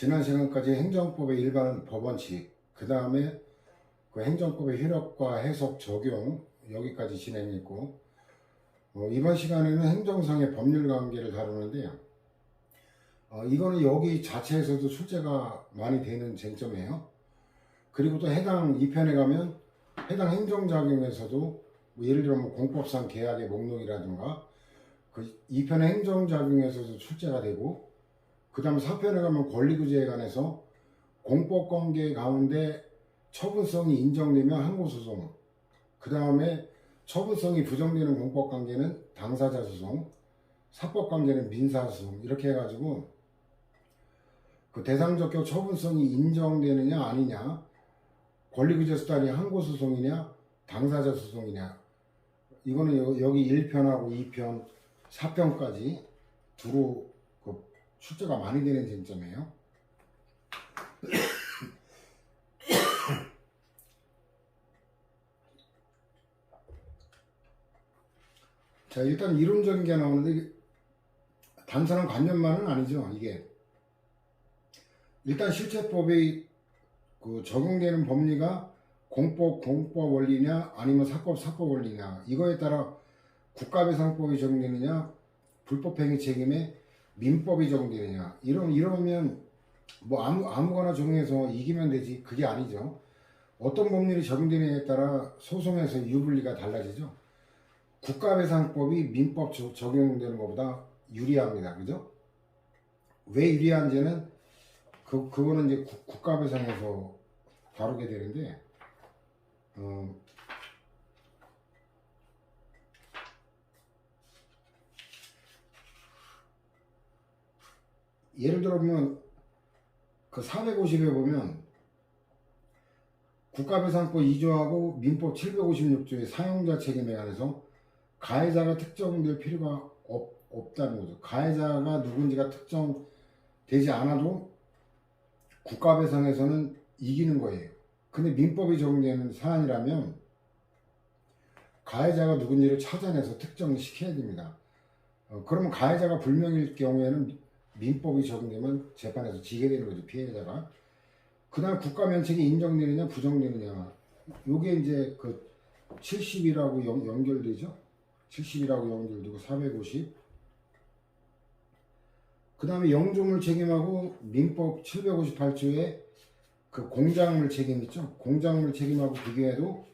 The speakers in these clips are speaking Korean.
지난 시간까지 행정법의 일반 법원칙, 그 다음에 그 행정법의 효력과 해석 적용 여기까지 진행했고, 이번 시간에는 행정상의 법률 관계를 다루는데요. 이거는 여기 자체에서도 출제가 많이 되는 쟁점이에요. 그리고 또 해당 2편에 가면 해당 행정작용에서도 예를 들어 공법상 계약의 목록이라든가 그 2편의 행정작용에서도 출제가 되고, 그 다음 4편에 가면 권리구제에 관해서 공법관계 가운데 처분성이 인정되면 항고소송, 그 다음에 처분성이 부정되는 공법관계는 당사자소송, 사법관계는 민사소송, 이렇게 해가지고 그 대상적격 처분성이 인정되느냐 아니냐, 권리구제 수단이 항고소송이냐 당사자소송이냐, 이거는 여기 1편하고 2편, 4편까지 두루 그 출제가 많이 되는 쟁점이에요. 자, 일단 이론적인 게 나오는데 단순한 관념만은 아니죠. 이게 일단 실체법이 그 적용되는 법리가 공법 원리냐 아니면 사법 원리냐, 이거에 따라 국가배상법이 적용되느냐 불법행위 책임에 민법이 적용되느냐, 이러면 뭐 아무거나 적용해서 이기면 되지, 그게 아니죠. 어떤 법률이 적용되느냐에 따라 소송에서 유불리가 달라지죠. 국가배상법이 민법 적용되는 것보다 유리합니다. 그죠? 왜 유리한지는 그거는 이제 국가배상에서 다루게 되는데, 예를 들어 보면 그 450에 보면 국가배상법 2조하고 민법 756조의 사용자 책임에 관해서 가해자가 특정될 필요가 없다는 거죠. 가해자가 누군지가 특정되지 않아도 국가배상에서는 이기는 거예요. 근데 민법이 적용되는 사안이라면 가해자가 누군지를 찾아내서 특정시켜야 됩니다. 그러면 가해자가 불명일 경우에는 민법이 적용되면 재판에서 지게 되는 거죠, 피해자가. 그 다음 국가면책이 인정되느냐 부정되느냐, 요게 이제 그 70이라고 연결되죠. 70이라고 연결되고 450. 그 다음에 영조물 책임하고 민법 758조에 그 공작물 책임 있죠. 공작물 책임하고 비교해도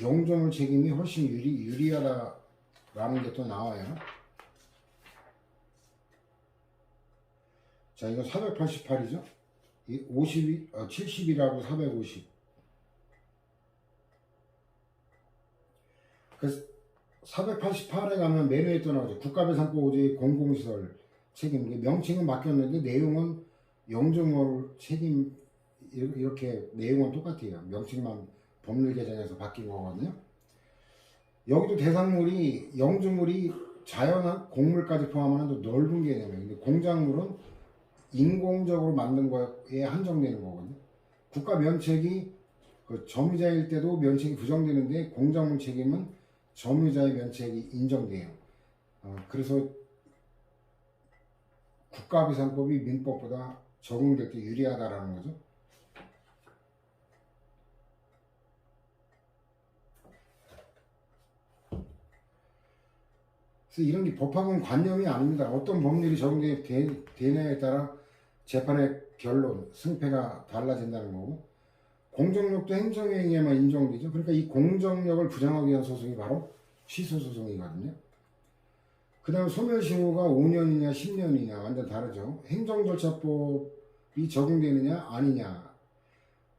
영조물 책임이 훨씬 유리하다라는 게 또 나와요. 자, 이거 488이죠. 이 70이라고 450. 그래서 488에 가면 맨 위에 또 나오죠. 국가배상법 5조의 공공시설 책임. 명칭은 바뀌었는데 내용은 영조물 책임, 이렇게 내용은 똑같아요. 명칭만 법률 개정에서 바뀐 거거든요. 여기도 대상물이 영조물이 자연한 곡물까지 포함하는 더 넓은 개념이에요. 근데 공작물은 인공적으로 만든 거에 한정되는 거거든요. 국가 면책이 그 점유자일 때도 면책이 부정되는데 공작물 책임은 점유자의 면책이 인정돼요. 그래서 국가배상법이 민법보다 적용될 때 유리하다라는 거죠. 그래서 이런 게 법학은 관념이 아닙니다. 어떤 법률이 적용되느냐에 따라 재판의 결론, 승패가 달라진다는 거고, 공정력도 행정에 의해만 인정되죠. 그러니까 이 공정력을 부정하기 위한 소송이 바로 취소소송이거든요. 그 다음 소멸시효가 5년이냐 10년이냐 완전 다르죠. 행정절차법이 적용되느냐 아니냐.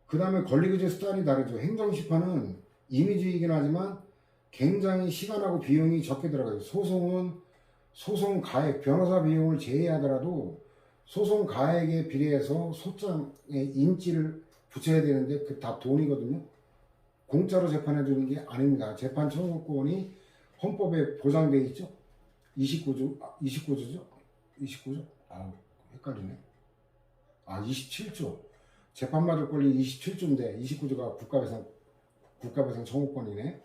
그 다음에 권리구제 수단이 다르죠. 행정심판은 임의주의이긴 하지만 굉장히 시간하고 비용이 적게 들어가요. 소송은 소송 가액, 변호사 비용을 제외하더라도 소송 가액에 비례해서 소장에 인지를 붙여야 되는데 그 다 돈이거든요. 공짜로 재판해 주는 게 아닙니다. 재판 청구권이 헌법에 보장되어 있죠. 29조죠? 29조? 헷갈리네. 27조. 재판받을 권리 27조인데 29조가 국가배상 청구권이네.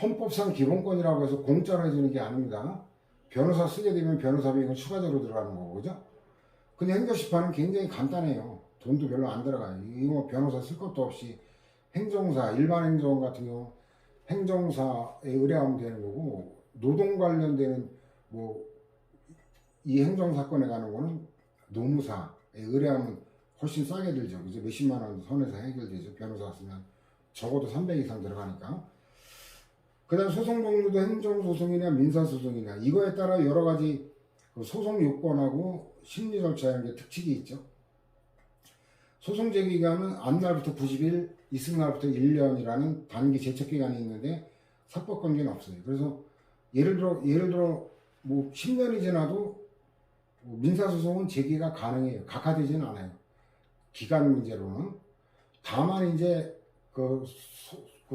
헌법상 기본권이라고 해서 공짜로 해주는 게 아닙니다. 변호사 쓰게 되면 변호사 비용은 추가적으로 들어가는 거고, 그죠? 근데 행정심판은 굉장히 간단해요. 돈도 별로 안 들어가요. 이거 변호사 쓸 것도 없이 행정사, 일반 행정 같은 경우 행정사에 의뢰하면 되는 거고, 노동 관련되는 뭐 이 행정사건에 가는 거는 노무사에 의뢰하면 훨씬 싸게 들죠. 그죠? 몇십만 원 선에서 해결되죠. 변호사 쓰면 적어도 300 이상 들어가니까. 그 다음 소송 종류도 행정소송이냐 민사소송이냐 이거에 따라 여러 가지 소송 요건하고 심리 절차 이런 게 특칙이 있죠. 소송 제기기간은 앞날부터 90일, 이승날부터 1년이라는 단기 제척기간이 있는데 사법관계는 없어요. 그래서 예를 들어 뭐 10년이 지나도 민사소송은 제기가 가능해요. 각하되지는 않아요. 기간 문제로는. 다만 이제 그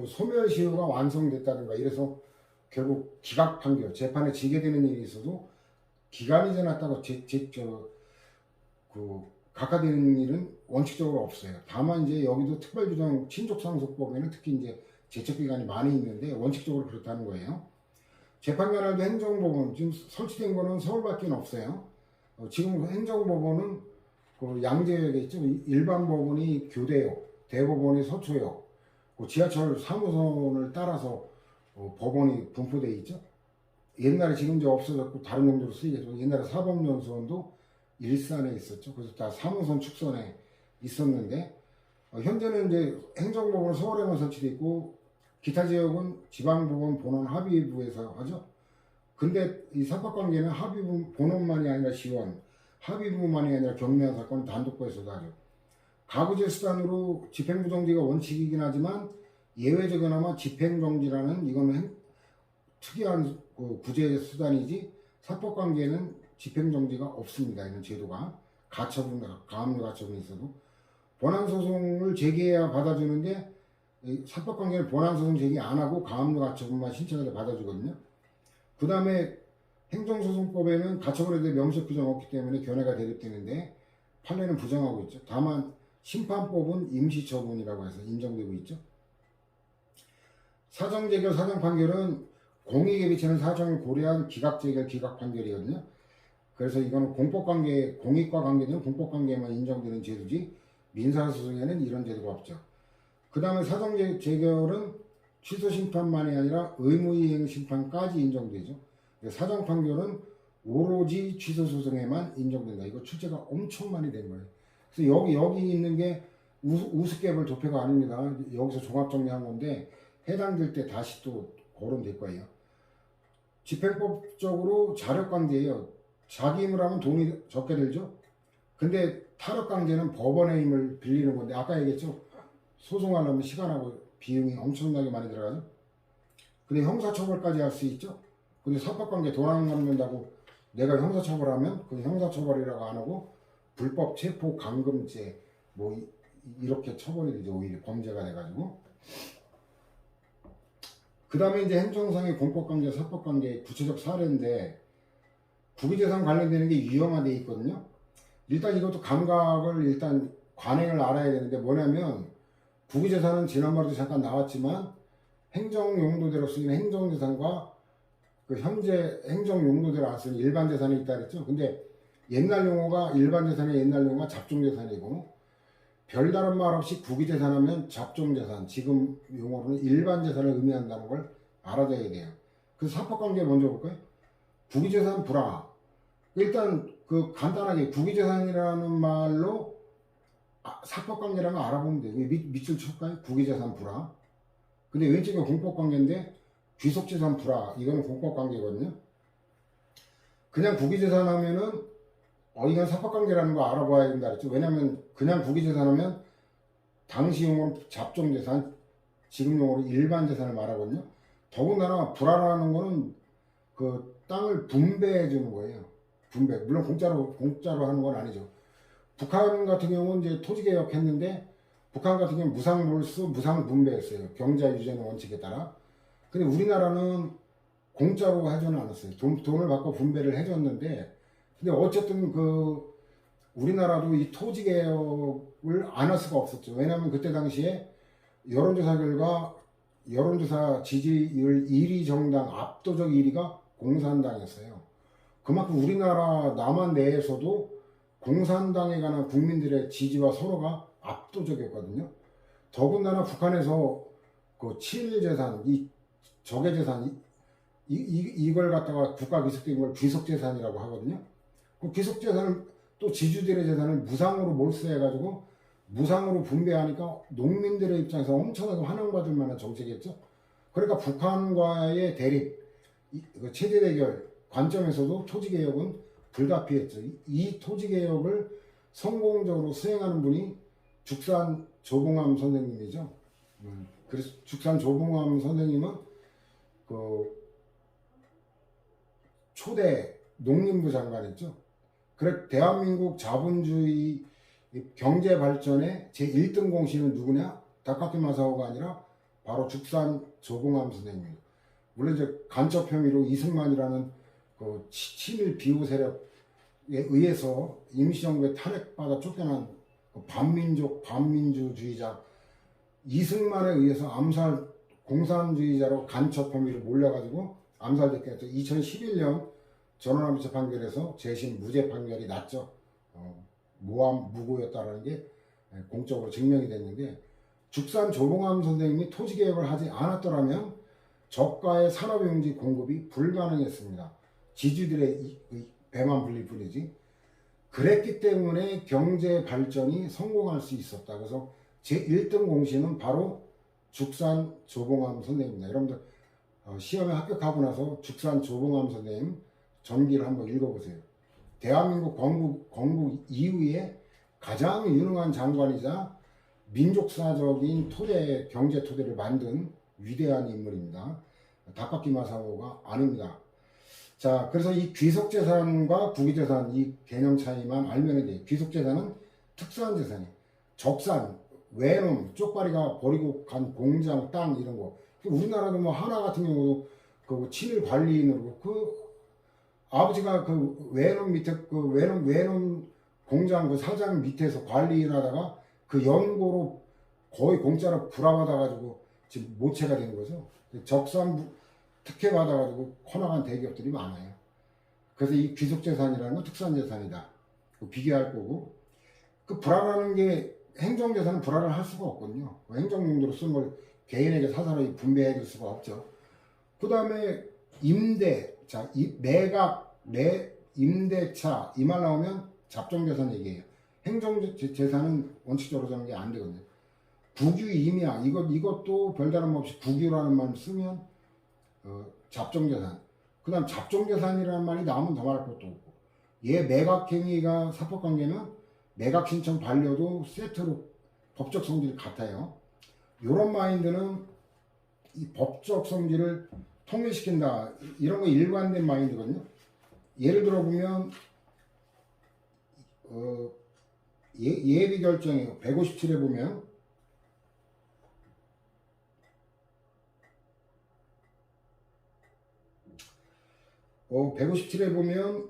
소멸시효가 완성됐다든가 이래서 결국 기각 판결, 재판에 지게 되는 일이 있어도 기간이 지났다고 각하되는 일은 원칙적으로 없어요. 다만 이제 여기도 특별규정 친족상속법에는 특히 이제 제척기간이 많이 있는데 원칙적으로 그렇다는 거예요. 재판관할도 행정법원 지금 설치된 거는 서울밖에 없어요. 지금 행정법원은 그 양재역에 있죠. 일반 법원이 교대역, 대법원이 서초역, 지하철 3호선을 따라서 법원이 분포되어 있죠. 옛날에 지금 이제 없어졌고 다른 용도로 쓰이겠죠. 옛날에 사법연수원도 일산에 있었죠. 그래서 다 3호선 축선에 있었는데 현재는 이제 행정법원 서울에만 설치되어 있고 기타 지역은 지방법원 본원 합의부에서 하죠. 근데 이 사법관계는 합의부 본원만이 아니라 시원, 합의부만이 아니라 경미한 사건 단독부에서도 하죠. 가구제 수단으로 집행부정지가 원칙이긴 하지만 예외적이나마 집행정지라는 이거는 특이한 구제 수단이지 사법관계는 집행정지가 없습니다. 이런 제도가 가처분, 가압류 가처분이 있어도 본안소송을 제기해야 받아주는데 사법관계는 본안소송 제기 안 하고 가압류 가처분만 신청해서 받아주거든요. 그 다음에 행정소송법에는 가처분에 대해 명시적 규정 없기 때문에 견해가 대립되는데 판례는 부정하고 있죠. 다만 심판법은 임시처분이라고 해서 인정되고 있죠. 사정재결, 사정판결은 공익에 비치는 사정을 고려한 기각재결, 기각판결이거든요. 그래서 이거는 공법관계, 공익과 관계되는 공법관계만 인정되는 제도지 민사소송에는 이런 제도가 없죠. 그 다음에 사정재결은 취소심판만이 아니라 의무이행 심판까지 인정되죠. 사정판결은 오로지 취소소송에만 인정된다. 이거 출제가 엄청 많이 된 거예요. 그래서 여기 있는 게 우습게볼 도표가 아닙니다. 여기서 종합정리한 건데 해당될 때 다시 또 거론될 거예요. 집행법적으로 자력강제예요. 자기 힘을 하면 돈이 적게 들죠. 근데 타력강제는 법원의 힘을 빌리는 건데 아까 얘기했죠. 소송하려면 시간하고 비용이 엄청나게 많이 들어가죠. 근데 형사처벌까지 할 수 있죠. 근데 사법관계 돈 안 갚는다고 내가 형사처벌하면 그 형사처벌이라고 안 하고 불법 체포 감금죄 뭐 이렇게 처벌이 되죠. 오히려 범죄가 돼가지고. 그 다음에 이제 행정상의 공법관계, 사법관계 구체적 사례인데 국유재산 관련되는 게 유형화되어 있거든요. 일단 이것도 감각을 일단 관행을 알아야 되는데 뭐냐면 국유재산은 지난번에도 잠깐 나왔지만 행정용도대로 쓰이는 행정재산과 그 현재 행정용도대로 안 쓰는 일반재산이 있다 그랬죠. 근데 옛날 용어가 일반재산의 옛날 용어가 잡종재산이고 별다른 말 없이 국유재산하면 잡종재산, 지금 용어로는 일반재산을 의미한다는 걸 알아둬야 돼요. 그래서 사법관계 먼저 볼까요? 국유재산 불화. 일단 그 간단하게 국유재산이라는 말로 사법관계라는 거 알아보면 돼요. 밑줄 칠까요? 국유재산 불화. 근데 왼쪽은 공법관계인데 귀속재산 불화. 이거는 공법관계거든요. 그냥 국유재산 하면은 이건 사법관계라는 거 알아봐야 된다 그랬죠. 왜냐면 그냥 국유재산 하면 당시 용어로 잡종재산, 지금 용어로 일반재산을 말하거든요. 더군다나 불화라는 거는 그 땅을 분배해 주는 거예요. 분배. 물론 공짜로 하는 건 아니죠. 북한 같은 경우는 이제 토지개혁 했는데 북한 같은 경우는 무상몰수, 무상분배했어요. 경자유전 원칙에 따라. 근데 우리나라는 공짜로 해주는 않았어요. 돈을 받고 분배를 해줬는데 근데 어쨌든 그 우리나라도 이 토지 개혁을 안 할 수가 없었죠. 왜냐하면 그때 당시에 여론조사 결과 여론조사 지지율 1위 정당 압도적 1위가 공산당이었어요. 그만큼 우리나라 남한 내에서도 공산당에 관한 국민들의 지지와 서로가 압도적이었거든요. 더군다나 북한에서 그 친일재산, 이 적외재산, 이걸 갖다가 국가 기속된 걸 귀속재산이라고 하거든요. 그 귀속재산을 또 지주들의 재산을 무상으로 몰수해가지고 무상으로 분배하니까 농민들의 입장에서 엄청나게 환영받을 만한 정책이었죠. 그러니까 북한과의 대립, 그 체제 대결 관점에서도 토지개혁은 불가피했죠. 이 토지개혁을 성공적으로 수행하는 분이 죽산 조봉암 선생님이죠. 그래서 죽산 조봉암 선생님은 그 초대 농림부 장관이었죠. 그래 대한민국 자본주의 경제 발전의 제1등 공신은 누구냐? 다카키 마사오가 아니라 바로 죽산 조봉암 선생님입니다. 물론 이제 간첩 혐의로 이승만이라는 그 친일 비호 세력에 의해서 임시정부에 탄핵받아 쫓겨난 그 반민주주의자 이승만에 의해서 암살 공산주의자로 간첩 혐의로 몰려가지고 암살됐게 했죠. 2011년 전원합의 재판결에서 재심 무죄 판결이 났죠. 모함 무고였다라는 게 공적으로 증명이 됐는데 죽산 조봉암 선생님이 토지개혁을 하지 않았더라면 저가의 산업용지 공급이 불가능했습니다. 지주들의 배만 불릴 뿐이지. 그랬기 때문에 경제 발전이 성공할 수 있었다. 그래서 제1등 공신은 바로 죽산 조봉암 선생님입니다. 여러분들 시험에 합격하고 나서 죽산 조봉암 선생님 전기를 한번 읽어보세요. 대한민국 건국 이후에 가장 유능한 장관이자 민족사적인 토대, 경제 토대를 만든 위대한 인물입니다. 다카키 마사오가 아닙니다. 자, 그래서 이 귀속재산과 국유재산 이 개념 차이만 알면 돼요. 귀속재산은 특수한 재산이, 적산, 외놈, 쪽발이가 버리고 간 공장, 땅 이런 거. 우리나라도 뭐 하나 같은 경우도 그 친일 관리인으로 그 아버지가 그 외놈 밑에 그 외놈 공장 그 사장 밑에서 관리인하다가 그 연고로 거의 공짜로 불화받아가지고 지금 모체가 된 거죠. 적산 특혜 받아가지고 커나간 대기업들이 많아요. 그래서 이 귀속재산이라는 건 특수한재산이다. 비교할 거고 그 불화라는 게 행정재산은 불화를 할 수가 없거든요. 행정용도로 쓴 걸 개인에게 사사로이 분배해 줄 수가 없죠. 그 다음에 임대, 자, 매각, 임대차 이 말 나오면 잡종재산 얘기예요. 행정재산은 원칙적으로 저는 게 안 되거든요. 국유 임야 이것도 별다름 없이 국유라는 말 쓰면 잡종재산. 그 다음 잡종재산이라는 말이 나오면 더 말할 것도 없고 얘 매각행위가 사법관계면 매각신청 반려도 세트로 법적 성질이 같아요. 이런 마인드는 이 법적 성질을 통일시킨다 이런 거 일관된 마인드거든요. 예를 들어 보면 예비 결정이에요. 157에 보면 157에 보면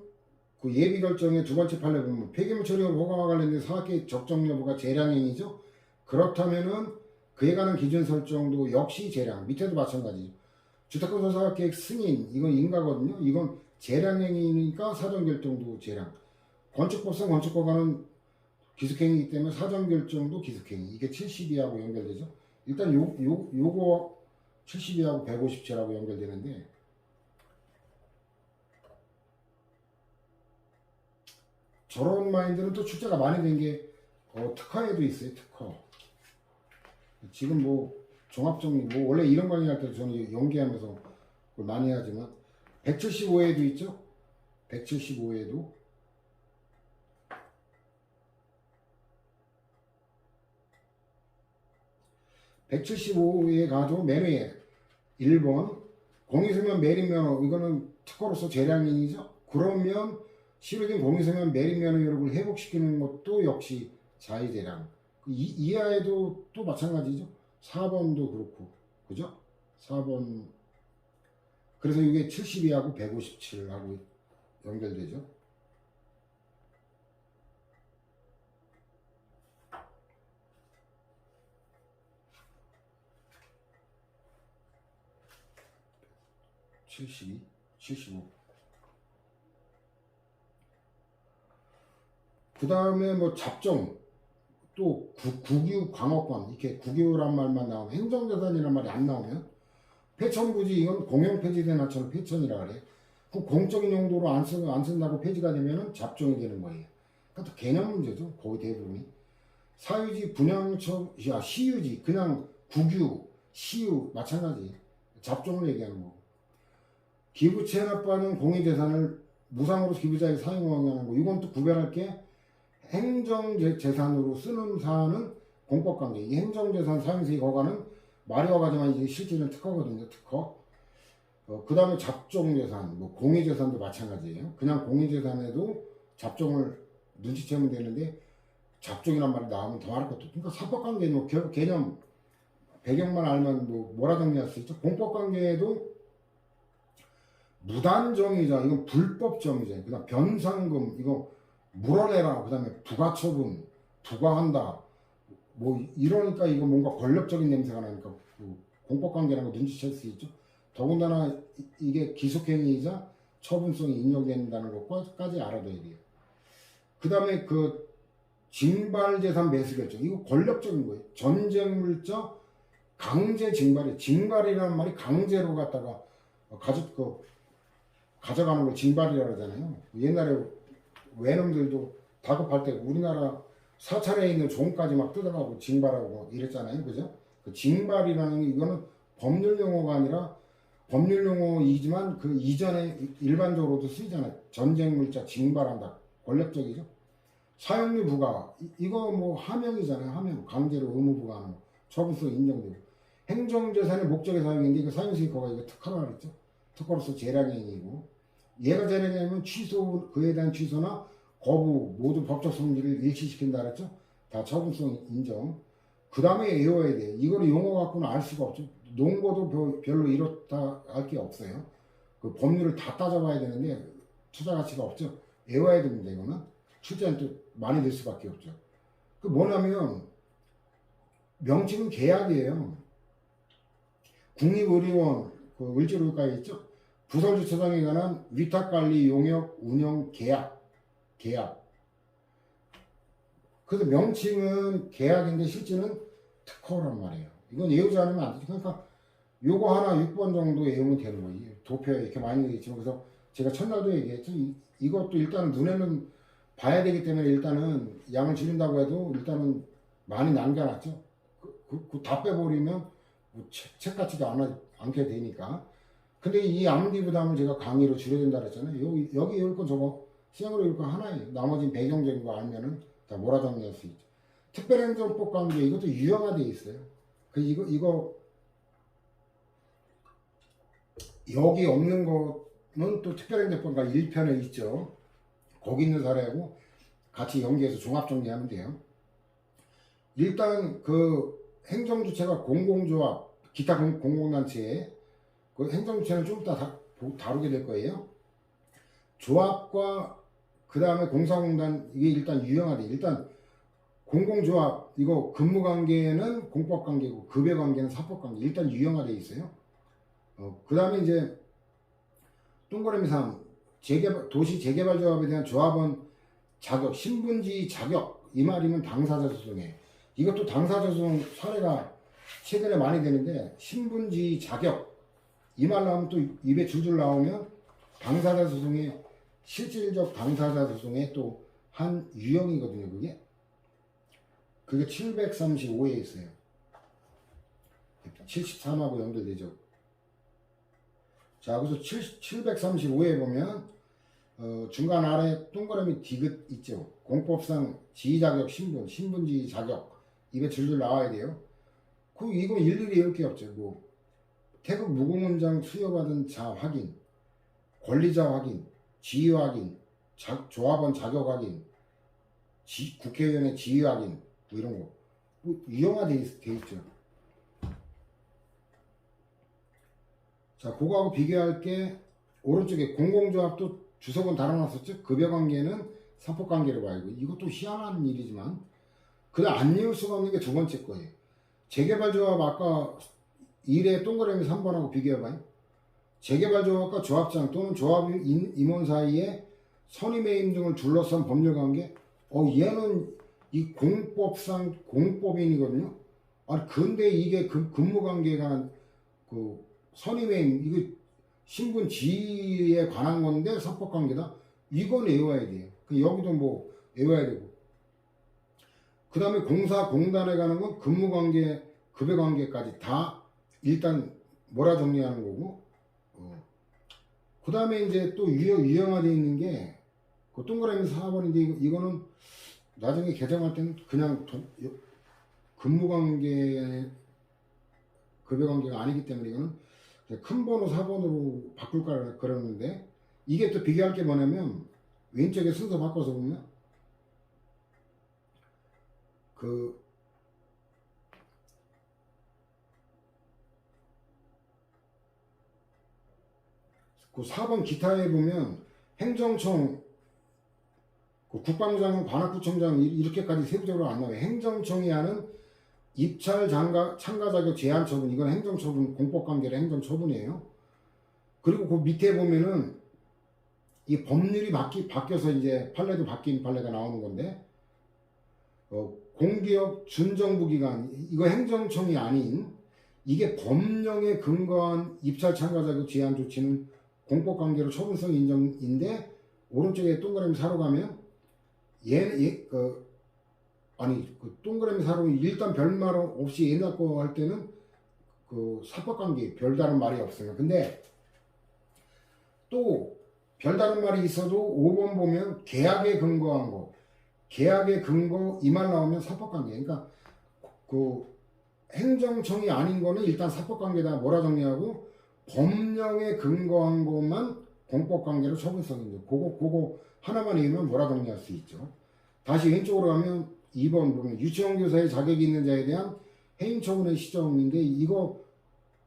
그 예비 결정의 두 번째 판례 보면 폐기물 처리와 보강과 관련된 사학계획 적정 여부가 재량행위죠. 그렇다면은 그에 관한 기준 설정도 역시 재량. 밑에도 마찬가지죠. 주택건설 사학계획 승인 이건 인가거든요. 이건 재량행위니까 사전결정도 재량. 건축법상 건축허가는 기숙행위이기 때문에 사전결정도 기숙행위. 이게 72하고 연결되죠. 일단 요거 72하고 157하고 연결되는데 저런 마인드는 또 출제가 많이 된 게 특허에도 있어요. 특허. 지금 뭐 종합정리 뭐 원래 이런 강의 할 때 저는 연기하면서 많이 하지만 175회에도 있죠. 175회에도 175회에 가도 맨 위에 1번 공익서면 매립면허 이거는 특허로서 재량인이죠. 그러면 실효된 공익서면 매립면허 여력을 회복시키는 것도 역시 자의재량. 이하에도 또 마찬가지죠. 4번도 그렇고 그죠? 4번 그래서 이게 72하고 157하고 연결되죠. (72) (75) 그 다음에 뭐 잡종, 또 국유 광업권, 이렇게 국유란 말만 나오면, 행정재산이란 말이 안 나오면 폐천부지, 이건 공용폐지된 하천을 폐천이라 그래. 그 공적인 용도로 안 쓴다고 폐지가 되면은 잡종이 되는 거예요. 그것도 개념 문제죠. 거의 대부분이. 사유지, 분양처, 시유지, 그냥 국유, 시유 마찬가지. 잡종을 얘기하는 거고. 기부 체납받은 공유재산을 무상으로 기부자에게 사용하는 거. 이건 또 구별할 게 행정재산으로 쓰는 사안은 공법관계. 이 행정재산 사용수익 허가는 말이 허가지만 이제 실질은 특허거든요. 특허. 그 다음에 잡종재산, 뭐 공유재산도 마찬가지예요. 그냥 공유재산에도 잡종을 눈치채면 되는데 잡종이란 말이 나오면 더 할 것도 없고. 그러니까 사법관계 뭐 개념 배경만 알면 뭐라 정리할 수 있죠. 공법관계에도 무단정의자, 이건 불법정의자. 그 다음 변상금, 이거 물어내라. 그 다음에 부가처분, 부과한다. 뭐 이러니까 이거 뭔가 권력적인 냄새가 나니까 공법관계라는 거 눈치챌 수 있죠. 더군다나 이게 기속행위이자 처분성이 인정된다는 것까지 알아둬야 돼요. 그 다음에 그 징발재산 매수결정, 이거 권력적인 거예요. 전쟁물적 강제 징발이, 징발이라는 말이 강제로 갖다가 가져가는 걸 징발이라고 하잖아요. 옛날에 외놈들도 다급할 때 우리나라 사찰에 있는 종까지 막 뜯어가고 징발하고 이랬잖아요. 그죠? 그 징발이라는 이거는 법률 용어가 아니라 법률 용어이지만 그 이전에 일반적으로도 쓰이잖아요. 전쟁 물자 징발한다. 권력적이죠. 사용료 부과, 이거 뭐 하명이잖아요. 하명. 강제로 의무 부과하는 거. 처분성 인정되고. 행정재산의 목적의 사용인데 이거 사용수익허가 이거 특허라 그랬죠. 특허로서 재량행위이고, 얘가 재량행위면 취소, 그에 대한 취소나 거부 모두 법적 성질을 일치시킨다 그랬죠. 다 처분성 인정. 그 다음에 외워야 돼. 이거를 용어 갖고는 알 수가 없죠. 논거도 별로 이렇다 할 게 없어요. 그 법률을 다 따져봐야 되는데 투자 가치가 없죠. 외워야 됩니다. 이거는 출제는 또 많이 될 수밖에 없죠. 그 뭐냐면 명칭은 계약이에요. 국립의료원 그 을지로가에 있죠. 부설주차장에 관한 위탁관리 용역 운영 계약. 그래서 명칭은 계약인데 실제는 특허란 말이에요. 이건 외우지 않으면 안 되죠. 그러니까 요거 하나 6번 정도 외우면 되는 거예요. 도표에 이렇게 많이 되어 있지만, 그래서 제가 첫날도 얘기했죠. 이것도 일단은 눈에는 봐야 되기 때문에 일단은 양을 줄인다고 해도 일단은 많이 남겨놨죠. 다 빼버리면 뭐 책 같지도 않게 되니까. 근데 이 암기 부담을 제가 강의로 줄여준다 그랬잖아요. 여기 읽을 건 저거 시행으로 읽을 건 하나예요. 나머지는 배경적인 거 알면은 다 몰아 정리할 수 있죠. 특별행정법 관계, 이것도 유형화되어 있어요. 이거 여기 없는 거는 또 특별행정법과 1편에 있죠. 거기 있는 사례하고 같이 연계해서 종합 정리하면 돼요. 일단 그 행정주체가 공공조합, 기타 공공단체, 그 행정주체는 좀 이따 다루게 될 거예요. 조합과 그 다음에 공사공단, 이게 일단 유형화돼. 일단 공공조합, 이거 근무관계는 공법관계고 급여관계는 사법관계. 일단 유형화돼 있어요. 그 다음에 이제 동그라미 3, 도시 재개발조합에 대한 조합원 자격, 신분지 자격, 이 말이면 당사자 소송에. 이것도 당사자 소송 사례가 최근에 많이 되는데, 신분지 자격, 이 말 나오면 또 입에 줄줄 나오면 당사자 소송의 실질적 당사자 소송의 또 한 유형이거든요. 그게 735에 있어요. 73하고 연결되죠. 자, 그래서 735에 보면 중간 아래 동그라미 디귿 있죠. 공법상 지휘자격 신분지 자격, 입에 줄줄 나와야 돼요. 이거 일일이 읽을 게 없죠. 뭐 태극 무공문장 수여받은 자 확인, 권리자 확인, 지위 확인, 조합원 자격 확인, 국회의원의 지위 확인, 뭐 이런 거. 뭐 유형화돼 있죠. 자, 그거하고 비교할 게 오른쪽에 공공조합도 주석은 달아놨었죠. 급여관계는 사법관계로 봐야 되고, 이것도 희한한 일이지만 그냥 안 외울 수가 없는 게 두 번째 거예요. 재개발조합 아까 1의 동그라미 3번하고 비교해봐요. 재개발조합과 조합장 또는 조합 임원 사이에 선임해임 등을 둘러싼 법률관계, 얘는 이 공법상 공법인이거든요. 아니 근데 이게 근무관계가 그 선임의 이거 신분 지위에 관한 건데 사법관계다. 이건 외워야 돼요. 여기도 뭐 외워야 되고. 그 다음에 공사공단에 가는 건 근무관계, 급여관계까지 다 일단 뭐라 정리하는 거고. 그 다음에 이제 또 유형화되어 있는 게 그 동그라미 4번인데 이거는 나중에 개정할 때는 그냥 근무관계, 급여관계가 아니기 때문에 이거는 큰 번호 4번으로 바꿀까 그러는데 이게 또 비교할 게 뭐냐면 왼쪽에 순서 바꿔서 보면 그 4번 기타에 보면 행정청, 국방부장관, 관악구청장 이렇게까지 세부적으로 안 나와요. 행정청이 하는 입찰 참가 자격 제한 처분, 이건 행정처분, 공법관계의 행정처분이에요. 그리고 그 밑에 보면은 이 법률이 바뀌어서 이제 판례도 바뀐 판례가 나오는 건데, 공기업 준정부 기관, 이거 행정청이 아닌 이게 법령에 근거한 입찰 참가 자격 제한 조치는 공법관계로 처분성 인정인데, 오른쪽에 동그라미 4로 가면 동그라미 4로 일단 별말 없이 옛날 거 할 때는 그 사법관계 별다른 말이 없어요. 근데 또 별다른 말이 있어도 5번 보면 계약에 근거한 거, 계약의 근거 이 말 나오면 사법관계. 그러니까 그 행정청이 아닌 거는 일단 사법관계다 뭐라 정리하고 법령에 근거한 것만 공법관계로 처분성인데 그거 하나만 읽으면 뭐라 정리할 수 있죠. 다시 왼쪽으로 가면 2번 보면 유치원 교사의 자격이 있는 자에 대한 해임 처분의 시정인데 이거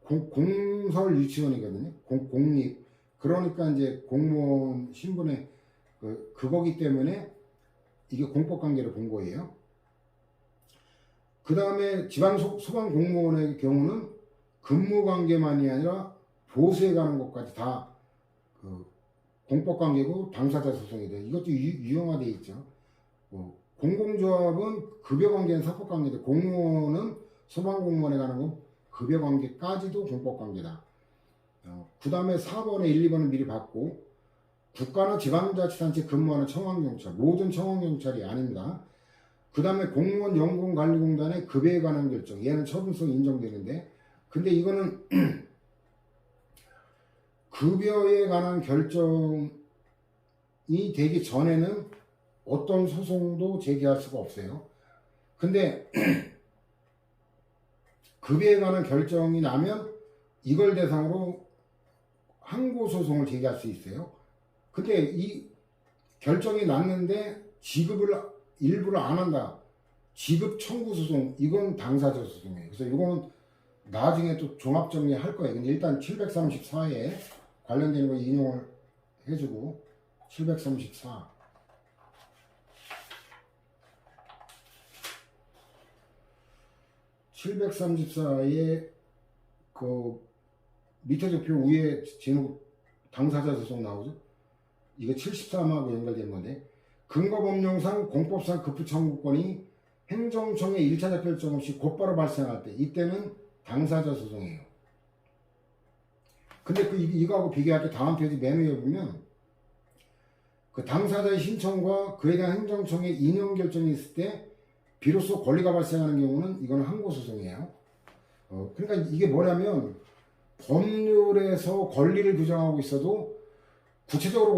공설 유치원이거든요. 공립. 그러니까 이제 공무원 신분의 그거기 때문에 이게 공법관계로 본 거예요. 그 다음에 지방 소방 공무원의 경우는 근무관계만이 아니라 보수에 가는 것까지 다 공법관계고 당사자 소송이 돼. 이것도 유형화되어 있죠. 공공조합은 급여관계는 사법관계인데 공무원은 소방공무원에 가는 건 급여관계까지도 공법관계다. 그 다음에 4번에 1, 2번은 미리 봤고 국가나 지방자치단체 근무하는 청원경찰, 모든 청원경찰이 아닙니다. 그 다음에 공무원 연금관리공단의 급여에 관한 결정, 얘는 처분성 인정되는데 근데 이거는 급여에 관한 결정이 되기 전에는 어떤 소송도 제기할 수가 없어요. 근데 급여에 관한 결정이 나면 이걸 대상으로 항고소송을 제기할 수 있어요. 근데 이 결정이 났는데 지급을 일부를 안 한다. 지급 청구 소송, 이건 당사자 소송이에요. 그래서 이거는 나중에 또 종합 정리할 거예요. 근데 일단 734에 관련되는 거 인용을 해주고 734 734에 그 밑에 적표 위에 제목 당사자 소송 나오죠. 이거 73하고 연결된 건데 근거법령상 공법상 급부 청구권이 행정청의 1차적 결정 없이 곧바로 발생할 때 이때는 당사자 소송이에요. 근데 이거하고 비교할 때 다음 페이지 맨 위에 보면 그 당사자의 신청과 그에 대한 행정청의 인용 결정이 있을 때 비로소 권리가 발생하는 경우는 이거는 항고소송이에요. 그러니까 이게 뭐냐면 법률에서 권리를 규정하고 있어도 구체적으로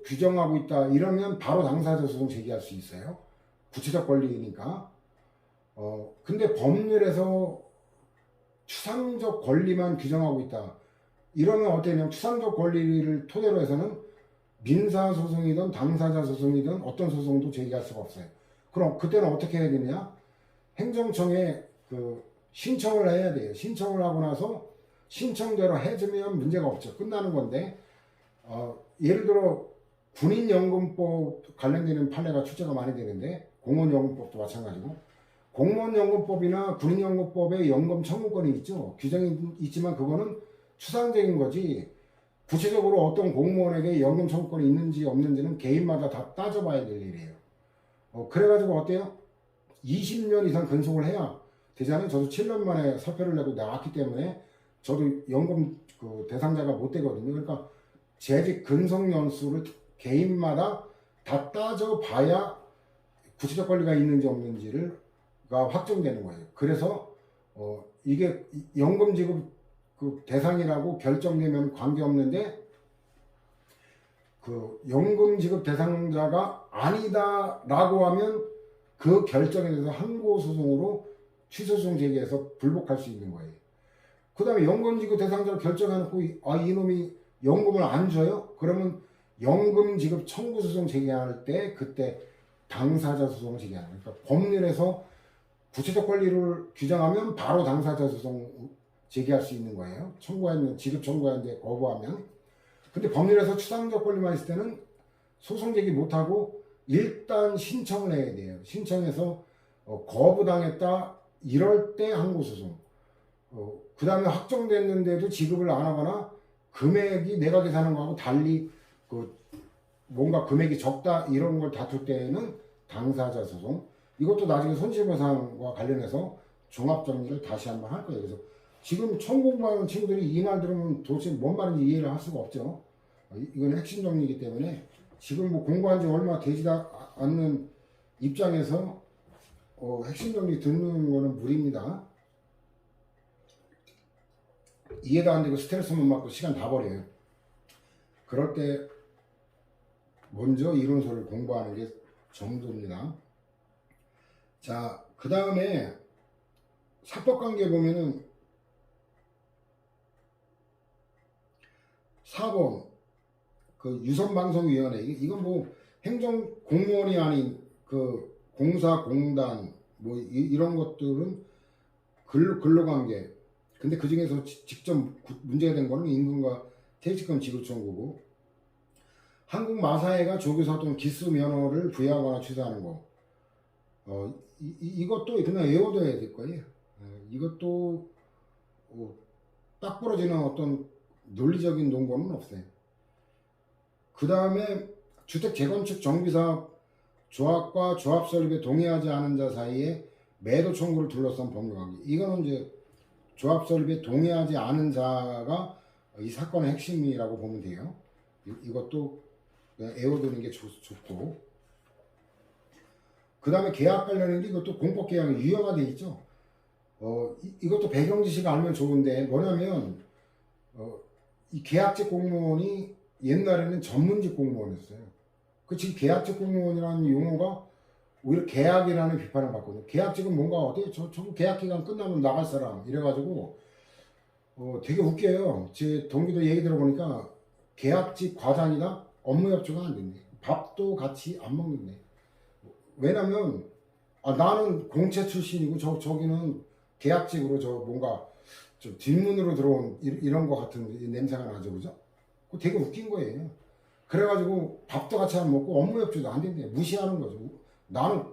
규정하고 있다 이러면 바로 당사자 소송 제기할 수 있어요. 구체적 권리니까. 근데 법률에서 추상적 권리만 규정하고 있다 이러면 어때냐면 추상적 권리를 토대로 해서는 민사소송이든 당사자 소송이든 어떤 소송도 제기할 수가 없어요. 그럼 그때는 어떻게 해야 되냐? 행정청에 신청을 해야 돼요. 신청을 하고 나서 신청대로 해주면 문제가 없죠. 끝나는 건데 예를 들어 군인연금법 관련되는 판례가 출제가 많이 되는데 공무원연금법도 마찬가지고 공무원연금법이나 군인연금법에 연금 청구권이 있죠. 규정이 있지만 그거는 추상적인 거지 구체적으로 어떤 공무원에게 연금 청구권이 있는지 없는지는 개인마다 다 따져봐야 될 일이에요. 그래가지고 어때요? 20년 이상 근속을 해야 되잖아요. 저도 7년 만에 사표를 내고 나왔기 때문에 저도 연금 그 대상자가 못 되거든요. 그러니까 재직 근속 연수를 개인마다 다 따져 봐야 구체적 권리가 있는지 없는지가 확정되는 거예요. 그래서 이게 연금 지급 그 대상이라고 결정되면 관계없는데 그 연금 지급 대상자가 아니다라고 하면 그 결정에 대해서 항고소송으로 취소소송 제기해서 불복할 수 있는 거예요. 그 다음에 연금 지급 대상자를 결정해놓고 이놈이 연금을 안 줘요? 그러면 연금 지급 청구 소송 제기할 때 그때 당사자 소송을 제기하는 거예요. 그러니까 법률에서 구체적 권리를 규정하면 바로 당사자 소송 제기할 수 있는 거예요. 청구하면 지급 청구하는데 거부하면. 근데 법률에서 추상적 권리만 있을 때는 소송 제기 못하고 일단 신청을 해야 돼요. 신청해서 거부당했다 이럴 때 항고소송. 그 다음에 확정됐는데도 지급을 안 하거나 금액이 내가 계산한 거하고 달리 그 뭔가 금액이 적다 이런 걸 다툴 때는 당사자 소송. 이것도 나중에 손실보상과 관련해서 종합정리를 다시 한번 할 거예요. 그래서 지금 처음 공부하는 친구들이 이 말 들으면 도대체 뭔 말인지 이해를 할 수가 없죠. 이건 핵심 정리이기 때문에 지금 뭐 공부한 지 얼마 되지 않는 입장에서 핵심 정리 듣는 거는 무리입니다. 이해도 안 되고 스트레스만 받고 시간 다 버려요. 그럴 때 먼저 이론서를 공부하는 게 정도입니다. 자, 그 다음에 사법관계 보면은 4번 그 유선방송위원회 이건 뭐 행정 공무원이 아닌 그 공사 공단 뭐 이런 것들은 근로관계. 근데 그 중에서 직접 문제가 된 거는 임금과 퇴직금 지급 청구고, 한국마사회가 조교사 또는 기수 면허를 부여하거나 취소하는 거. 이것도 그냥 외워둬야 될 거예요. 이것도 딱 부러지는 어떤 논리적인 논거는 없어요. 그 다음에 주택 재건축 정비사업 조합과 조합 설립에 동의하지 않은 자 사이에 매도 청구를 둘러싼 법률관계. 이거는 이제 조합 설립에 동의하지 않은 자가 이 사건의 핵심이라고 보면 돼요. 이것도 그냥 외워두는 게 좋고. 그 다음에 계약 관련인데 이것도 공법계약이 유형화 돼 있죠. 이것도 배경 지식 알면 좋은데 뭐냐면 이 계약직 공무원이 옛날에는 전문직 공무원이었어요. 그 지금 계약직 공무원이라는 용어가 오히려 계약이라는 비판을 받거든요. 계약직은 뭔가 저거 계약 기간 끝나면 나갈 사람 이래가지고 되게 웃겨요. 제 동기도 얘기 들어보니까 계약직 과장이다 업무 협조가 안 된대. 밥도 같이 안 먹는데. 왜냐면 나는 공채 출신이고 저기는 계약직으로 뭔가 좀 뒷문으로 들어온 이런 거 같은 냄새가 나죠, 그죠? 그거 되게 웃긴 거예요. 그래가지고 밥도 같이 안 먹고 업무 협조도 안 된대. 무시하는 거죠. 나는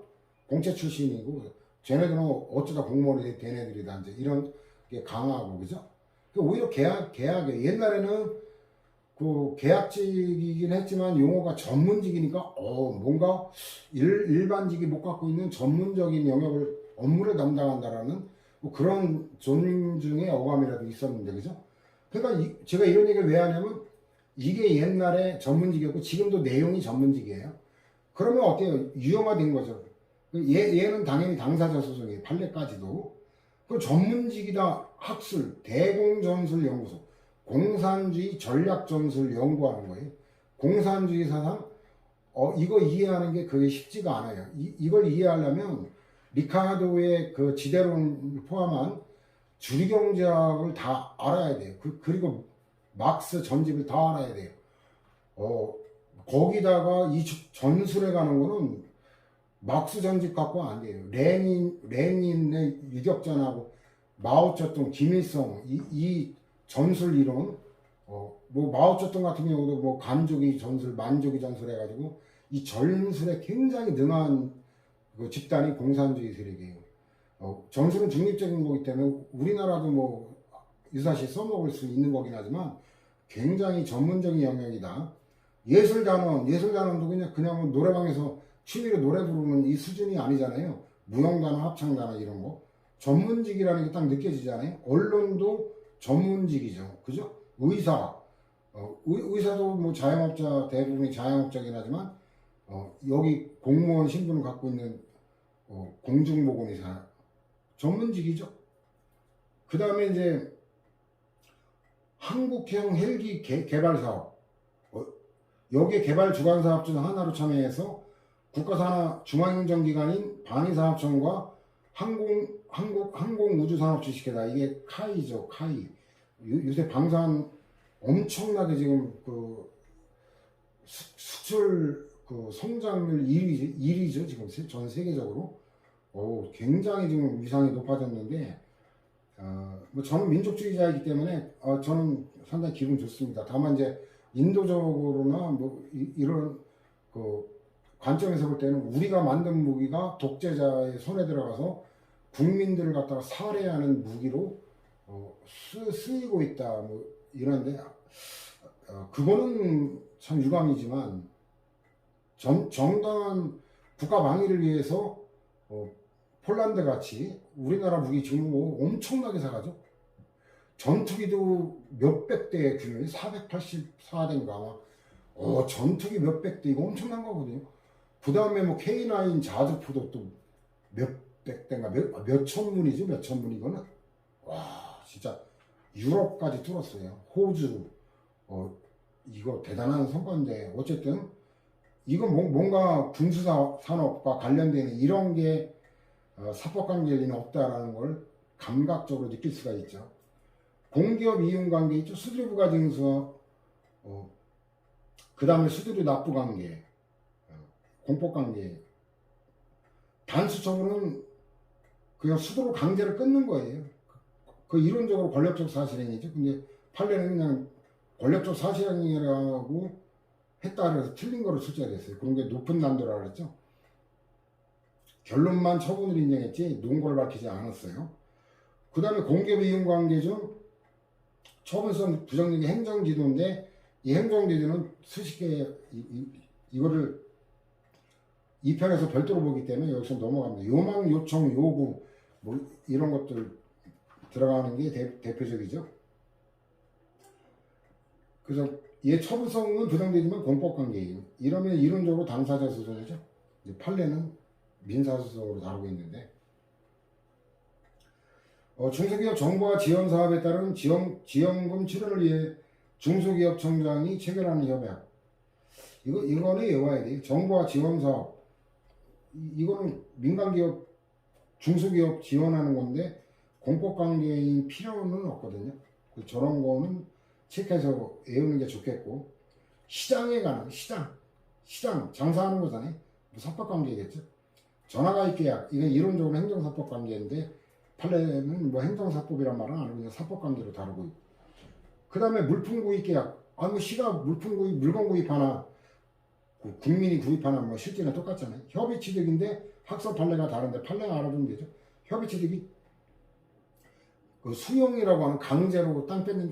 공채 출신이고 쟤네들은 어쩌다 공무원이 된 애들이다 이제 이런 게 강하고, 그죠? 오히려 계약에 옛날에는 그 계약직이긴 했지만 용어가 전문직이니까 뭔가 일반직이 못 갖고 있는 전문적인 영역을 업무를 담당한다라는 뭐 그런 존중의 어감이라도 있었는데, 그죠? 그러니까 제가 이런 얘기를 왜 하냐면 이게 옛날에 전문직이었고 지금도 내용이 전문직이에요. 그러면 어때요? 유형화된 거죠. 얘는 당연히 당사자 소송이에요. 판례까지도. 그 전문직이다. 학술, 대공전술연구소, 공산주의 전략전술 연구하는 거예요. 공산주의 사상, 이거 이해하는 게 그게 쉽지가 않아요. 이걸 이해하려면 리카르도의 그 지대론을 포함한 주류경제학을 다 알아야 돼요. 그리고 막스 전집을 다 알아야 돼요. 거기다가 이 전술에 가는 거는 막스 전집 갖고 안 돼요. 레닌의 유격전하고 마오쩌둥, 김일성 이 전술 이론, 뭐 마오쩌둥 같은 경우도 뭐 간주기 전술, 만주기 전술 해가지고 이 전술에 굉장히 능한 그 집단이 공산주의 세력이에요. 전술은 중립적인 거기 때문에 우리나라도 뭐 유사시 써먹을 수 있는 거긴 하지만 굉장히 전문적인 영역이다. 예술단원도 그냥 노래방에서 취미로 노래 부르는 이 수준이 아니잖아요. 무용단어, 합창단어 이런 거. 전문직이라는 게 딱 느껴지잖아요. 언론도 전문직이죠. 그죠? 의사, 의사도 뭐 자영업자, 대부분이 자영업자긴 하지만, 여기 공무원 신분을 갖고 있는, 공중보건의사, 전문직이죠. 그 다음에 이제, 한국형 헬기 개발 사업, 여기에 개발 주관 사업 중 하나로 참여해서 국가산하 중앙행정기관인 방위사업청과 항공우주산업 주식회사, 이게 카이죠, 카이. 요새 방산 엄청나게 지금 그 수출 그 성장률 1위죠, 지금 전 세계적으로. 굉장히 지금 위상이 높아졌는데, 뭐 저는 민족주의자이기 때문에 저는 상당히 기분 좋습니다. 다만 이제 인도적으로나 뭐 이런 그 관점에서 볼 때는 우리가 만든 무기가 독재자의 손에 들어가서 국민들을 갖다가 살해하는 무기로 쓰이고 있다, 뭐 이런데, 그거는 참 유감이지만 정당한 국가 방위를 위해서 폴란드 같이 우리나라 무기 지금 뭐 엄청나게 사가죠. 전투기도 몇백 대의 규모에 484대인가 아마. 전투기 몇백 대, 이거 엄청난 거거든요. 그 다음에 뭐 K9 자주포도 또 몇백 대인가, 몇천 문이죠, 몇천 문. 이거는 와, 진짜 유럽까지 뚫었어요. 호주. 이거 대단한 성과인데, 어쨌든 이건 뭔가 군수산업과 관련되는 이런 게 사법관계에는 없다라는 걸 감각적으로 느낄 수가 있죠. 공기업 이윤관계 있죠. 수수료 부과 징수, 그 다음에 수수료 납부 관계, 공법 관계. 단수처분은 그냥 수수료 강제로 끊는 거예요. 그 이론적으로 권력적 사실행위죠. 근데 판례는 그냥 권력적 사실행위라고 했다 그래서 틀린 거로 출제됐어요. 그런 게 높은 난도라 그랬죠. 결론만 처분을 인정했지 논거를 밝히지 않았어요. 그 다음에 공기업 이윤관계 중 처분성 부정적인 행정지도인데, 이 행정지도는 수십 개, 이거를 2편에서 별도로 보기 때문에 여기서 넘어갑니다. 요망, 요청, 요구 뭐 이런 것들 들어가는 게 대표적이죠. 그래서 얘 처분성은 부정되지만 공법관계예요. 이러면 이론적으로 당사자 소송이죠. 판례는 민사소송으로 다루고 있는데, 중소기업 정부와 지원 사업에 따른 지원금 출연을 위해 중소기업청장이 체결하는 협약. 이거는 외워야 돼요. 정부와 지원 사업. 이거는 민간기업, 중소기업 지원하는 건데 공법관계인 필요는 없거든요. 저런 거는 체크해서 외우는 게 좋겠고, 시장에 관한 시장 장사하는 거잖아요. 뭐 사법관계겠죠. 전화가입 계약, 이건 이론적으로 행정사법관계인데 판례는 뭐 행정사법이란 말은 안 하고 그냥 사법관계로 다루고 있고, 그 다음에 물품구입 계약. 뭐 시가 물품구입, 물건 구입하나 국민이 구입하나 뭐 실제는 똑같잖아요. 협의취득인데 학설 판례가 다른데 판례가 알아두면 되죠. 협의취득이 그 수용이라고 하는 강제로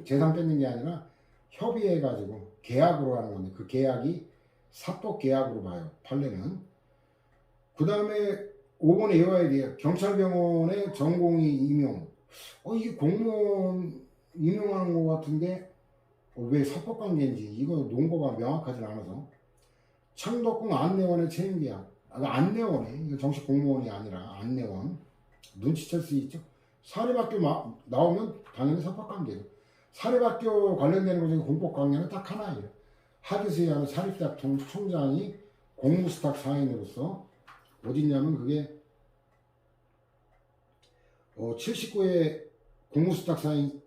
재산 뺏는 게 아니라 협의해가지고 계약으로 하는 건데, 그 계약이 사법 계약으로 봐요, 판례는. 그 다음에 5번에 외워야 돼요. 경찰병원의 전공의 임용. 이게 공무원 임용하는 것 같은데 왜 사법관계인지 이거 논거가 명확하진 않아서. 창덕궁 안내원의 채용계약. 안내원이, 이거 정식 공무원이 아니라 안내원. 눈치챌 수 있죠. 사립학교 나오면 당연히 사법관계죠. 사립학교 관련되는 것 중에 공법관계는 딱 하나예요. 하기수의하는 사립대학 총장이 공무수탁 사인으로서 어딨냐면 그게 79회 공무수탁 사인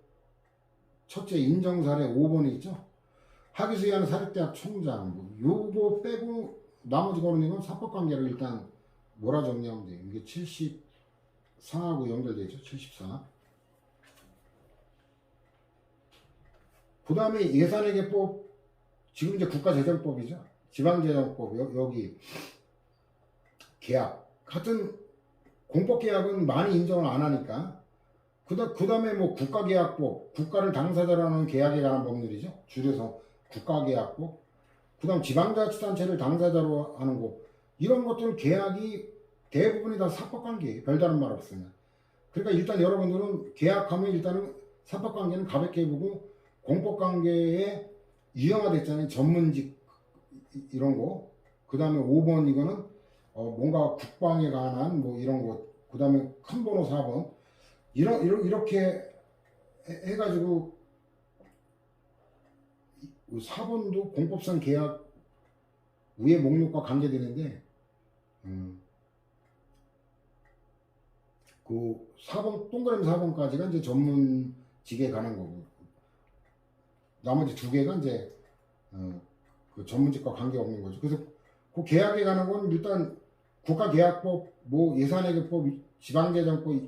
첫째 인정사례 5번에 있죠. 하기수의하는 사립대학 총장, 요거 빼고 나머지 거는 이건 사법관계를 일단 몰아 정리하면 돼요. 이게 74하고 연결되죠. 74. 그 다음에 예산회계법, 지금 이제 국가재정법이죠. 지방재정법, 여기 계약. 같은 공법계약은 많이 인정을 안 하니까. 그 다음에 뭐 국가계약법, 국가를 당사자로 하는 계약에 관한 법률이죠. 줄여서 국가계약법. 그 다음 지방자치단체를 당사자로 하는 거. 이런 것들은 계약이 대부분이 다 사법관계예요. 별다른 말 없으면. 그러니까 일단 여러분들은 계약하면 일단은 사법관계는 가볍게 보고 공법관계에 유형화됐잖아요. 전문직 이런 거. 그 다음에 5번 이거는 뭔가 국방에 관한 뭐 이런 거. 그 다음에 큰 번호 4번. 이렇게 해가지고 4번도 공법상 계약 위의 목록과 관계되는데 그 4번 동그라미 4번까지가 이제 전문직에 관한 거고 나머지 두 개가 이제 그 전문직과 관계 없는 거죠. 그래서 그 계약에 관한 건 일단 국가계약법, 뭐 예산회계법, 지방재정법,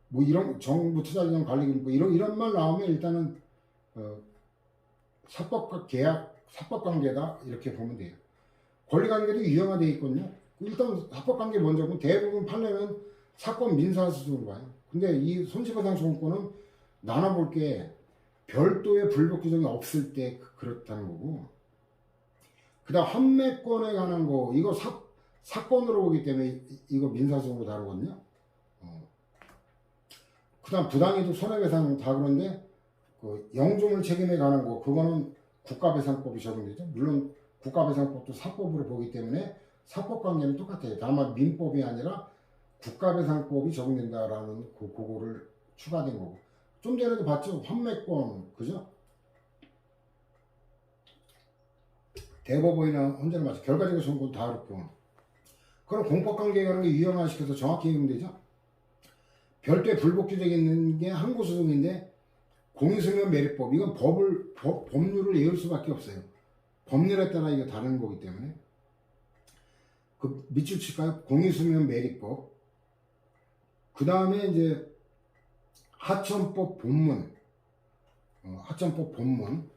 뭐 이런 정부 투자재정 관리기능법 이런 말 나오면 일단은 사법과 계약, 사법관계다 이렇게 보면 돼요. 권리관계도 유형화되어 있거든요. 일단 사법관계 먼저 보면 대부분 판례는 사건 민사소송으로 봐요. 근데 이 손실보상 청구권은 나눠볼 게 별도의 불법 규정이 없을 때 그렇다는 거고, 그 다음 환매권에 관한 거 이거 사건으로 보기 때문에 이거 민사소송으로 다루거든요. 그 다음 부당이득 손해배상 다 그런데 그 영조물 책임에 관한 거 그거는 국가배상법이 적용되죠. 물론 국가배상법도 사법으로 보기 때문에 사법관계는 똑같아요. 다만 민법이 아니라 국가배상법이 적용된다라는 그거를 추가된 거고. 좀 전에도 봤죠. 환매권 그죠? 대법원이나 헌재는 마찬가지 결과적인 선고는 다 그렇고. 그럼 공법관계에 관한 게 유형화시켜서 정확히 해결되면 되죠. 별도의 불법 규정이 있는 게 항고소송인데 공유수면 매립법 이건 법률을 외울 수밖에 없어요. 법률에 따라 이게 다른 거기 때문에 그 밑줄 칠까요? 공유수면 매립법. 그 다음에 이제 하천법 본문, 하천법 본문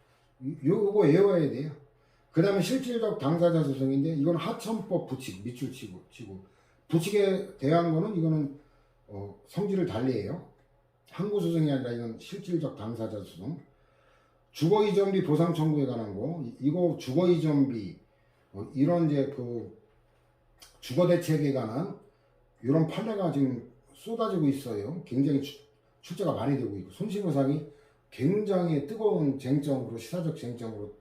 요거 외워야 돼요. 그 다음에 실질적 당사자 소송인데 이건 하천법 부칙 밑줄 치고 부칙에 대한 거는 이거는 성질을 달리해요. 항고소송이 아니라 이건 실질적 당사자 소송. 주거이전비 보상 청구에 관한 거 이거 주거이전비 이런 이제 그 주거대책에 관한 이런 판례가 지금 쏟아지고 있어요. 굉장히 출제가 많이 되고 있고 손실보상이 굉장히 뜨거운 쟁점으로 시사적 쟁점으로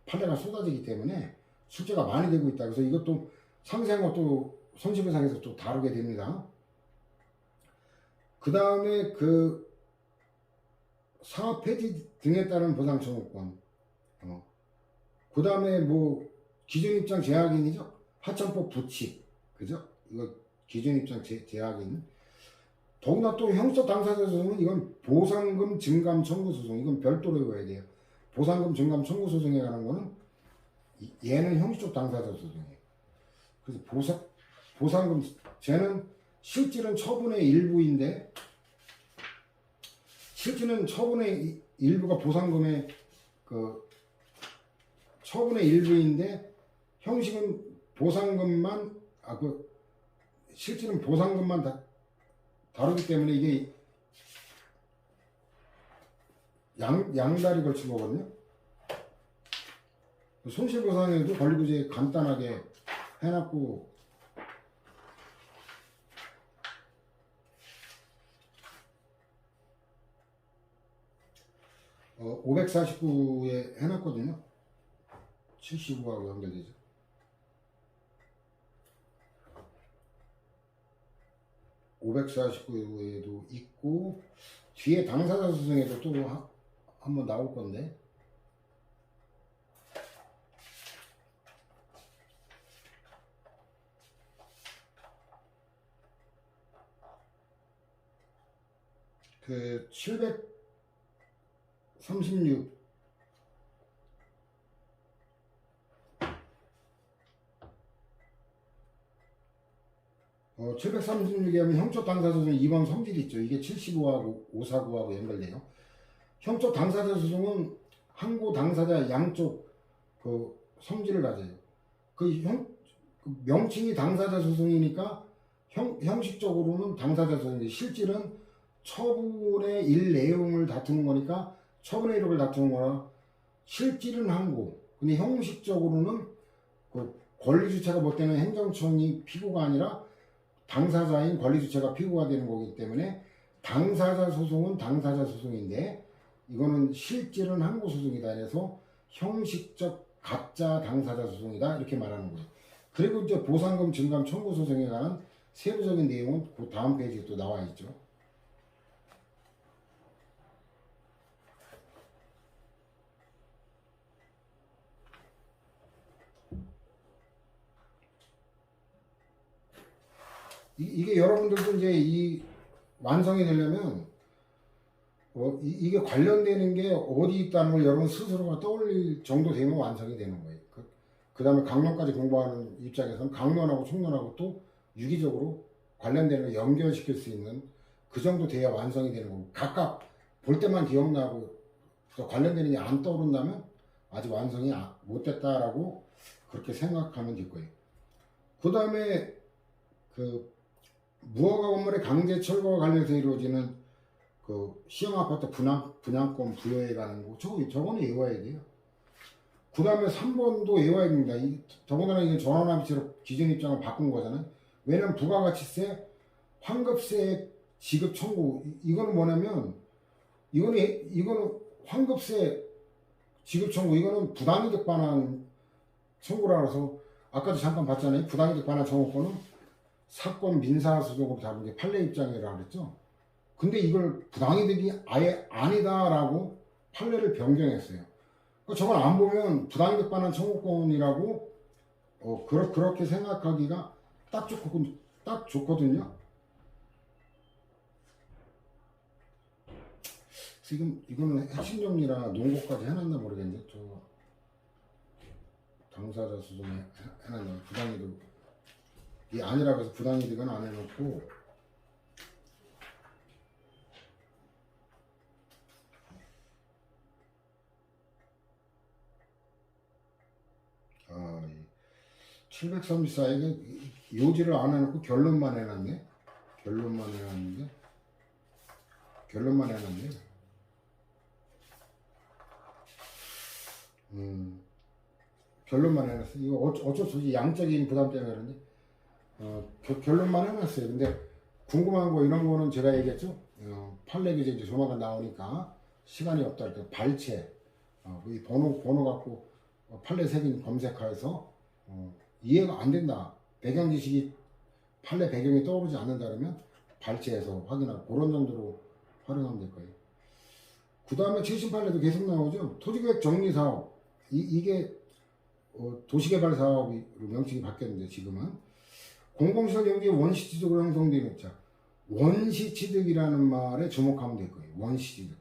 판례가 쏟아지기 때문에 출제가 많이 되고 있다. 그래서 이것도 상세한 것도 손실보상에서 또 다루게 됩니다. 그 다음에 그 사업 폐지 등에 따른 보상 청구권. 그 다음에 뭐 기준 입장 제약인이죠. 하천법 부칙, 그죠? 이거 기준 입장 제약인. 더구나 또 형사 당사자 소송은 이건 보상금 증감 청구 소송. 이건 별도로 외워야 돼요. 보상금 증감 청구 소송에 관한 거는 얘는 형식적 당사자 소송이에요. 그래서 보상금 쟤는 실질은 처분의 일부인데 실질은 처분의 일부가 보상금의 그 처분의 일부인데 형식은 보상금만 실질은 보상금만 다루기 때문에 이게 양다리 걸친 거거든요. 손실보상에도 권리구제 간단하게 해놨고 어, 549에 해놨거든요. 75하고 연결되죠. (549에도) 있고 뒤에 당사자 소송에도 또 한번 나올 건데 그 736 736에 하면 형적 당사자 소송 2번 성질이 있죠. 이게 75하고 549하고 연결돼요. 형적 당사자 소송은 항고 당사자 양쪽 그 성질을 가져요. 그 명칭이 당사자 소송이니까 형식적으로는 당사자 소송인데 실질은 처분의 일 내용을 다투는 거니까 처분의 이력을 다투는 거라 실질은 항고. 근데 형식적으로는 그 권리 주체가 못 되는 행정청이 피고가 아니라 당사자인 권리 주체가 피고가 되는 거기 때문에 당사자 소송은 당사자 소송인데 이거는 실질은 항고 소송이다 해서 형식적 가짜 당사자 소송이다 이렇게 말하는 거예요. 그리고 이제 보상금 증감 청구 소송에 관한 세부적인 내용은 그 다음 페이지에 또 나와 있죠. 이게 여러분들도 이제 이 완성이 되려면 이게 관련되는 게 어디 있다는 걸 여러분 스스로가 떠올릴 정도 되면 완성이 되는 거예요. 그 다음에 강론까지 공부하는 입장에서는 강론하고 총론하고 또 유기적으로 관련되는 걸 연결시킬 수 있는 그 정도 돼야 완성이 되는 거고 각각 볼 때만 기억나고 관련되는 게 안 떠오른다면 아직 완성이 못 됐다라고 그렇게 생각하면 될 거예요. 그 다음에 그 무허가 건물의 강제 철거와 관련해서 이루어지는 그 시형 아파트 분양권 부여에 관한 거 저거는 외워야 돼요. 그 다음에 3번도 외워야 됩니다. 더군다나 이게 전환합의체로 기준 입장을 바꾼 거잖아요. 왜냐면 부가가치세, 환급세 지급 청구 이거는 뭐냐면 이거는 환급세 지급 청구 이거는 부당이득 반환 청구라 서 아까도 잠깐 봤잖아요. 부당이득 반환 청구권은 사건 민사소송으로 다룬 게 판례 입장이라고 그랬죠. 근데 이걸 부당이득이 아예 아니다라고 판례를 변경했어요. 저걸 안 보면 부당이득 반환 청구권이라고 그렇게 생각하기가 딱 좋거든요. 지금 이거는 핵심 정리라 논거까지 해놨나 모르겠는데 저 당사자 소송에 해놨나 부당이득 이 아니라고 해서 부당이득은 안 해놓고 아, 734에게 요지를 안 해놓고 결론만 해놨네. 결론만 해놨네. 결론만 해놨어. 이거 어쩔 수 없이 양적인 부담 때문에 그런데 결론만 해놨어요. 근데 궁금한 거 이런 거는 제가 얘기했죠. 판례 규제 이제 조만간 나오니까 시간이 없다 할 때 발췌 이 번호 갖고 판례 색인 검색하여서 이해가 안 된다. 배경 지식이 판례 배경이 떠오르지 않는다 그러면 발췌해서 확인하고 그런 정도로 활용하면 될 거예요. 그 다음에 78년도 계속 나오죠. 토지계획 정리사업 이게 도시개발 사업으로 명칭이 바뀌었는데 지금은 공공시설 용지의 원시취득으로 형성되는 자 원시취득이라는 말에 주목하면 될 거예요. 원시취득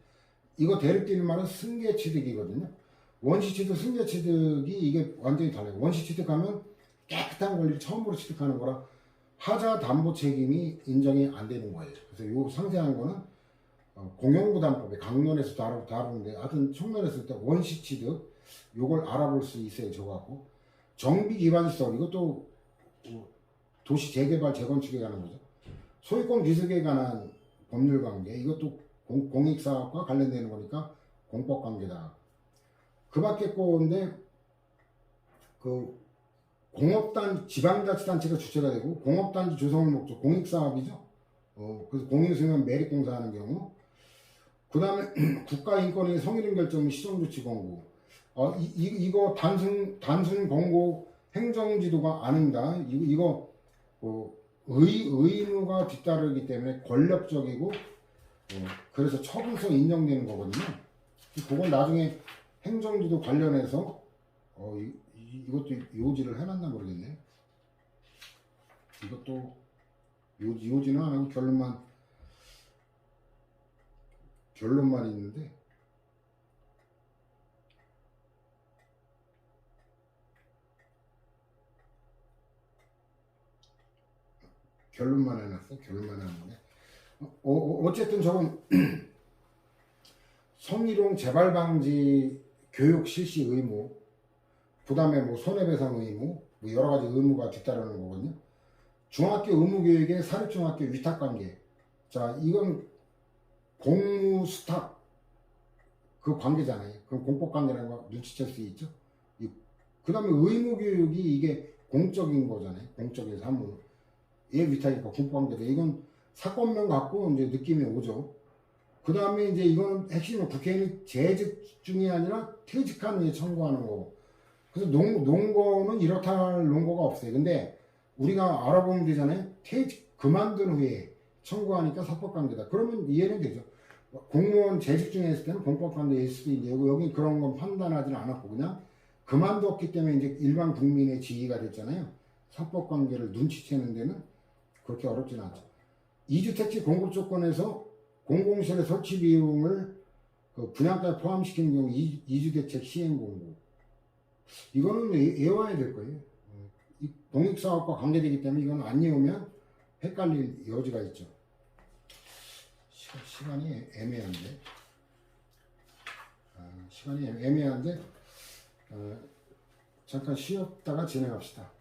이거 대립되는 말은 승계취득이거든요. 원시취득, 승계취득이 이게 완전히 달라요. 원시취득하면 깨끗한 권리를 처음으로 취득하는 거라 하자 담보 책임이 인정이 안 되는 거예요. 그래서 요 상세한 거는 공용부담법에 강론에서 다루는데 하여튼 총론했을 때 원시취득 요걸 알아볼 수 있어요. 저거하고 정비기반시설 이것도 도시 재개발 재건축에 관한 거죠. 소유권 귀속에 관한 법률관계 이것도 공익사업과 관련되는 거니까 공법관계다. 그 밖에 건데 그 지방자치단체가 주체가 되고 공업단지 조성을 목적 공익사업이죠. 그래서 공익수면 매립공사하는 경우 그 다음에 국가인권위 성인임 결정 시정조치 공고 이거 단순 공고 행정지도가 아닙니다. 이거 의무가 뒤따르기 때문에 권력적이고 그래서 처분성 인정되는 거거든요. 그건 나중에 행정지도 관련해서 이것도 요지를 해놨나 모르겠네. 이것도 요지는 안 하고 결론만 있는데 결론만 해놨는데 어쨌든 저건 성희롱 재발 방지 교육 실시 의무 그 다음에 뭐 손해배상 의무 뭐 여러 가지 의무가 뒤따르는 거거든요. 중학교 의무교육의 사립중학교 위탁관계 자 이건 공무 수탁 그 관계잖아요. 그럼 공법관계라는 거 눈치챌 수 있죠. 그 다음에 의무교육이 이게 공적인 거잖아요. 공적인 사물. 얘 위탁이니까 공법관계다. 이건 사건명 갖고 이제 느낌이 오죠. 그 다음에 이제 이거는 핵심은 국회의원이 재직 중이 아니라 퇴직한 후에 청구하는 거고. 그래서 논거는 이렇다 할 논거가 없어요. 근데 우리가 알아보면 되잖아요. 그만둔 후에 청구하니까 사법관계다. 그러면 이해는 되죠. 공무원 재직 중에 있을 때는 공법관계일 수도 있는데 여기 그런 건 판단하지는 않았고 그냥 그만뒀기 때문에 이제 일반 국민의 지위가 됐잖아요. 사법관계를 눈치채는 데는 그렇게 어렵진 않죠. 2주택지 공급 조건에서 공공시설의 설치 비용을 그 분양가에 포함시키는 경우 2주대책 시행 공고. 이거는 외워야 될 거예요. 농익사업과 관계되기 때문에 이건 안 외우면 헷갈릴 여지가 있죠. 시간이 애매한데. 시간이 애매한데 잠깐 쉬었다가 진행합시다.